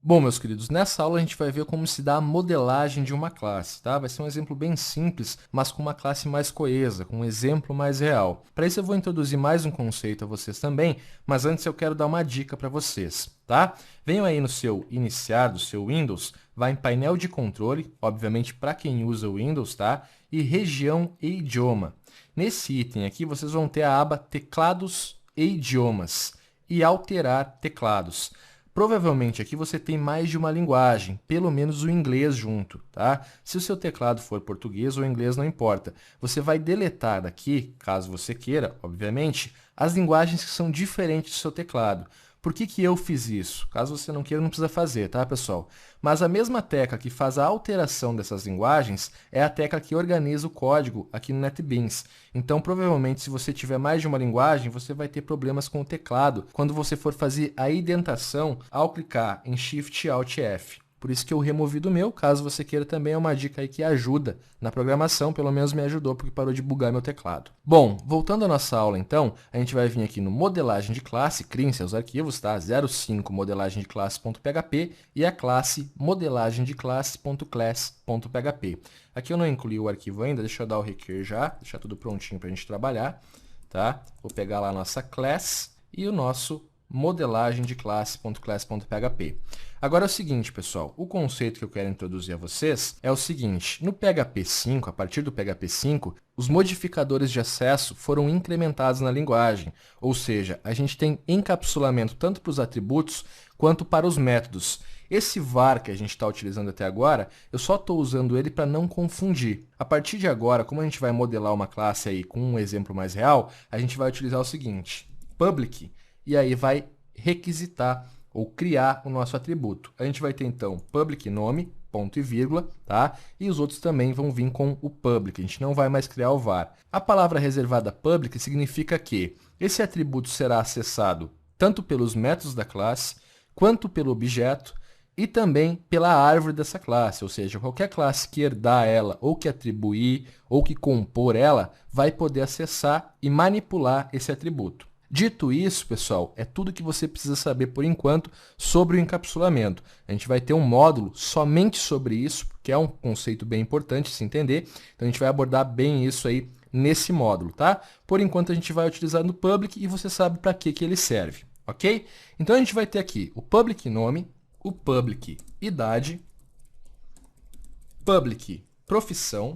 Bom, meus queridos, nessa aula a gente vai ver como se dá a modelagem de uma classe, tá? Vai ser um exemplo bem simples, mas com uma classe mais coesa, com um exemplo mais real. Para isso eu vou introduzir mais um conceito a vocês também, mas antes eu quero dar uma dica para vocês, tá? Venham aí no seu iniciar do seu Windows, vai em painel de controle, obviamente para quem usa o Windows, tá? E região e idioma. Nesse item aqui vocês vão ter a aba teclados e idiomas e alterar teclados. Provavelmente aqui você tem mais de uma linguagem, pelo menos o inglês junto, tá? Se o seu teclado for português ou inglês, não importa. Você vai deletar daqui, caso você queira, obviamente, as linguagens que são diferentes do seu teclado. Por que que eu fiz isso? Caso você não queira, não precisa fazer, tá, pessoal? Mas a mesma tecla que faz a alteração dessas linguagens é a tecla que organiza o código aqui no NetBeans. Então, provavelmente, se você tiver mais de uma linguagem, você vai ter problemas com o teclado quando você for fazer a indentação ao clicar em Shift Alt F. Por isso que eu removi do meu, caso você queira também, é uma dica aí que ajuda na programação, pelo menos me ajudou porque parou de bugar meu teclado. Bom, voltando à nossa aula então, a gente vai vir aqui no modelagem de classe, criem seus arquivos, tá? 05 modelagem de classe.php e a classe modelagem de classe.class.php. Aqui eu não incluí o arquivo ainda, deixa eu dar o requer já, deixar tudo prontinho para a gente trabalhar, tá? Vou pegar lá a nossa class e o nosso modelagem de classe.class.php. Agora é o seguinte, pessoal, o conceito que eu quero introduzir a vocês é o seguinte, no PHP 5, a partir do PHP 5, os modificadores de acesso foram incrementados na linguagem, ou seja, a gente tem encapsulamento tanto para os atributos quanto para os métodos. Esse var que a gente está utilizando até agora, eu só estou usando ele para não confundir. A partir de agora, como a gente vai modelar uma classe aí com um exemplo mais real, a gente vai utilizar o seguinte, public, e aí vai requisitar ou criar o nosso atributo. A gente vai ter então public nome, ponto e vírgula, tá? E os outros também vão vir com o public, a gente não vai mais criar o var. A palavra reservada public significa que esse atributo será acessado tanto pelos métodos da classe, quanto pelo objeto, e também pela árvore dessa classe, ou seja, qualquer classe que herdar ela, ou que atribuir, ou que compor ela, vai poder acessar e manipular esse atributo. Dito isso, pessoal, é tudo que você precisa saber por enquanto sobre o encapsulamento. A gente vai ter um módulo somente sobre isso, porque é um conceito bem importante se entender. Então, a gente vai abordar bem isso aí nesse módulo, tá? Por enquanto, a gente vai utilizar no public e você sabe para que ele serve, ok? Então, a gente vai ter aqui o public nome, o public idade, public profissão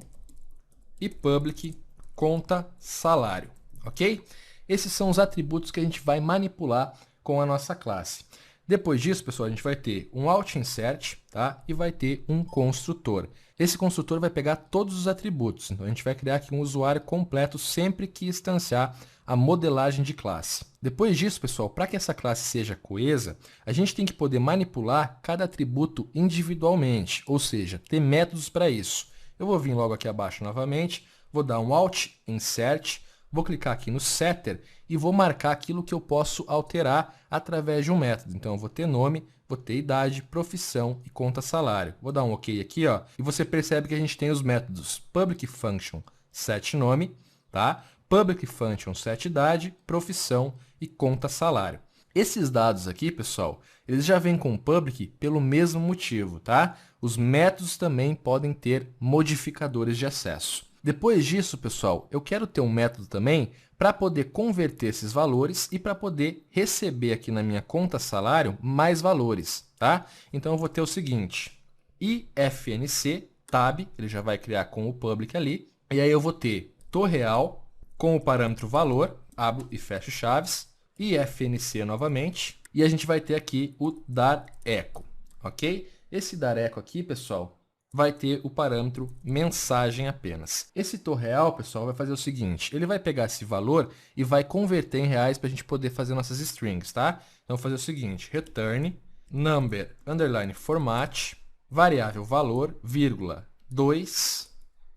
e public conta salário, ok? Esses são os atributos que a gente vai manipular com a nossa classe. Depois disso, pessoal, a gente vai ter um out-insert, tá? E vai ter um construtor. Esse construtor vai pegar todos os atributos. Então, a gente vai criar aqui um usuário completo sempre que instanciar a modelagem de classe. Depois disso, pessoal, para que essa classe seja coesa, a gente tem que poder manipular cada atributo individualmente, ou seja, ter métodos para isso. Eu vou vir logo aqui abaixo novamente, vou dar um out-insert, vou clicar aqui no setter e vou marcar aquilo que eu posso alterar através de um método. Então, eu vou ter nome, vou ter idade, profissão e conta salário. Vou dar um OK aqui, ó, e você percebe que a gente tem os métodos public function setNome, tá? Public function setIdade, profissão e conta salário. Esses dados aqui, pessoal, eles já vêm com public pelo mesmo motivo, tá? Os métodos também podem ter modificadores de acesso. Depois disso, pessoal, eu quero ter um método também para poder converter esses valores e para poder receber aqui na minha conta salário mais valores, tá? Então, eu vou ter o seguinte, ifnc tab, ele já vai criar com o public ali, e aí eu vou ter torreal com o parâmetro valor, abro e fecho chaves, ifnc novamente, e a gente vai ter aqui o dar echo, ok? Esse dar echo aqui, pessoal, vai ter o parâmetro mensagem apenas. Esse torreal, pessoal, vai fazer o seguinte, ele vai pegar esse valor e vai converter em reais para a gente poder fazer nossas strings, tá? Então, vou fazer o seguinte, return number underline format, variável valor, vírgula 2,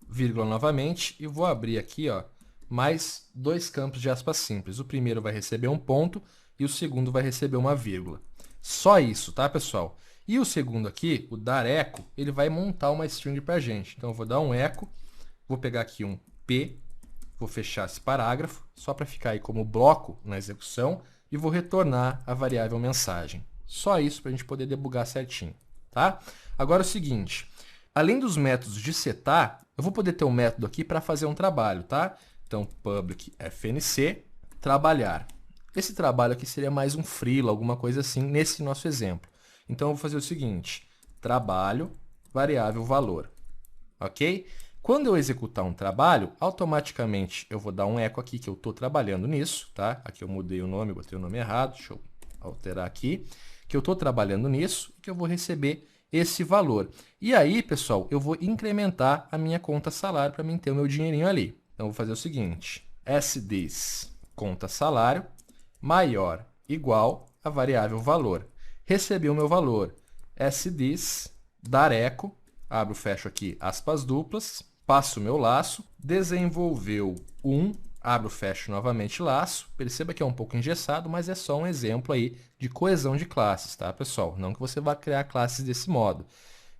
vírgula novamente, e vou abrir aqui, ó, mais dois campos de aspas simples. O primeiro vai receber um ponto e o segundo vai receber uma vírgula. Só isso, tá, pessoal? E o segundo aqui, o dar echo, ele vai montar uma string para a gente. Então, eu vou dar um echo, vou pegar aqui um P, vou fechar esse parágrafo, só para ficar aí como bloco na execução, e vou retornar a variável mensagem. Só isso para a gente poder debugar certinho, tá? Agora é o seguinte, além dos métodos de setar, eu vou poder ter um método aqui para fazer um trabalho, tá? Então, public fnc, trabalhar. Esse trabalho aqui seria mais um freela, alguma coisa assim, nesse nosso exemplo. Então, eu vou fazer o seguinte, trabalho, variável valor, ok? Quando eu executar um trabalho, automaticamente eu vou dar um eco aqui que eu estou trabalhando nisso, tá? Aqui eu mudei o nome, botei o nome errado, deixa eu alterar aqui, que eu estou trabalhando nisso e que eu vou receber esse valor. E aí, pessoal, eu vou incrementar a minha conta salário para mim ter o meu dinheirinho ali. Então, eu vou fazer o seguinte, sthis conta salário maior igual a variável valor. Recebi o meu valor, sthis dar eco, abro, fecho aqui aspas duplas, passo o meu laço, desenvolveu abro, fecho novamente laço. Perceba que é um pouco engessado, mas é só um exemplo aí de coesão de classes, tá, pessoal? Não que você vá criar classes desse modo.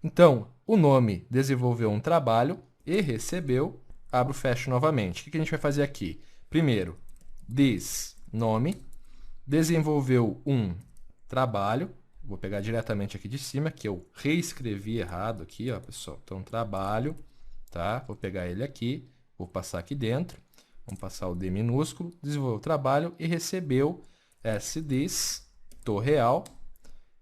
Então, o nome desenvolveu um trabalho e recebeu, abro, fecho novamente. O que a gente vai fazer aqui? Primeiro, this nome desenvolveu um trabalho. Vou pegar diretamente aqui de cima, que eu reescrevi errado aqui, ó, pessoal. Então, trabalho, tá? Vou pegar ele aqui, vou passar aqui dentro. Vamos passar o D minúsculo, desenvolveu o trabalho e recebeu sthis, real,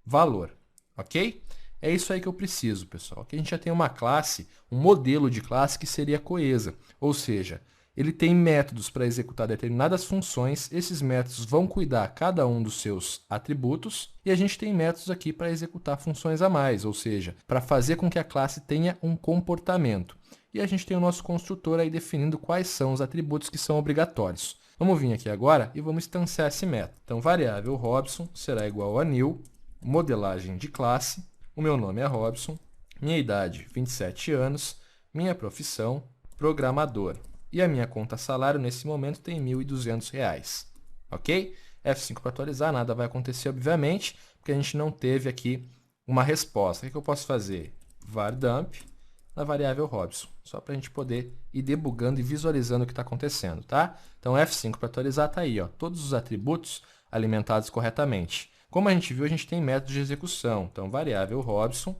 valor, ok? É isso aí que eu preciso, pessoal. Aqui a gente já tem uma classe, um modelo de classe que seria coesa, ou seja, ele tem métodos para executar determinadas funções, esses métodos vão cuidar cada um dos seus atributos, e a gente tem métodos aqui para executar funções a mais, ou seja, para fazer com que a classe tenha um comportamento. E a gente tem o nosso construtor aí definindo quais são os atributos que são obrigatórios. Vamos vir aqui agora e vamos instanciar esse método. Então, variável Robson será igual a new, modelagem de classe, o meu nome é Robson, minha idade 27 anos, minha profissão, programador. E a minha conta salário nesse momento tem R$ 1.200, ok? F5 para atualizar, nada vai acontecer, obviamente, porque a gente não teve aqui uma resposta. O que eu posso fazer? Var dump na variável Robson, só para a gente poder ir debugando e visualizando o que está acontecendo, tá? Então, F5 para atualizar está aí, ó, todos os atributos alimentados corretamente. Como a gente viu, a gente tem método de execução. Então, variável Robson,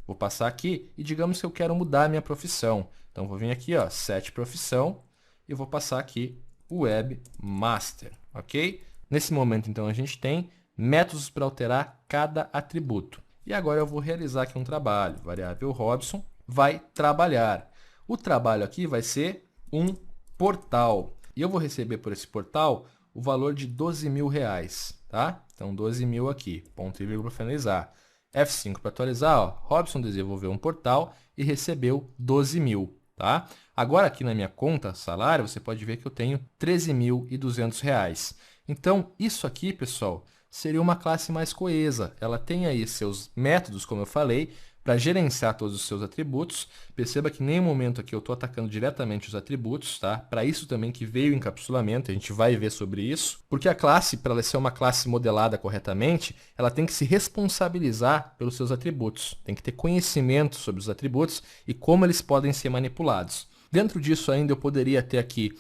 vou passar aqui e digamos que eu quero mudar a minha profissão. Então, vou vir aqui, ó, set profissão e vou passar aqui o webmaster, ok? Nesse momento, então, a gente tem métodos para alterar cada atributo. E agora eu vou realizar aqui um trabalho. Variável Robson vai trabalhar. O trabalho aqui vai ser um portal. E eu vou receber por esse portal o valor de R$12.000, tá? Então, 12.000 aqui, ponto e vírgula para finalizar. F5 para atualizar, ó, Robson desenvolveu um portal e recebeu 12.000, tá? Agora, aqui na minha conta salário, você pode ver que eu tenho R$13.200. Então, isso aqui, pessoal, seria uma classe mais coesa. Ela tem aí seus métodos, como eu falei, para gerenciar todos os seus atributos. Perceba que em nenhum momento aqui eu estou atacando diretamente os atributos, tá? Para isso também que veio o encapsulamento, a gente vai ver sobre isso. Porque a classe, para ela ser uma classe modelada corretamente, ela tem que se responsabilizar pelos seus atributos. Tem que ter conhecimento sobre os atributos e como eles podem ser manipulados. Dentro disso ainda eu poderia ter aqui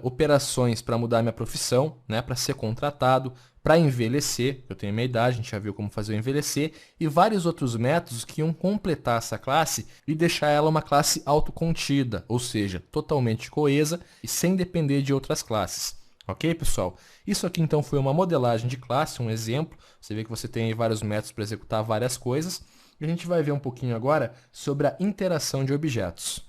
operações para mudar minha profissão, né, para ser contratado, para envelhecer, eu tenho minha idade, a gente já viu como fazer o envelhecer, e vários outros métodos que iam completar essa classe e deixar ela uma classe autocontida, ou seja, totalmente coesa e sem depender de outras classes. Ok, pessoal? Isso aqui então foi uma modelagem de classe, um exemplo. Você vê que você tem aí vários métodos para executar várias coisas. E a gente vai ver um pouquinho agora sobre a interação de objetos.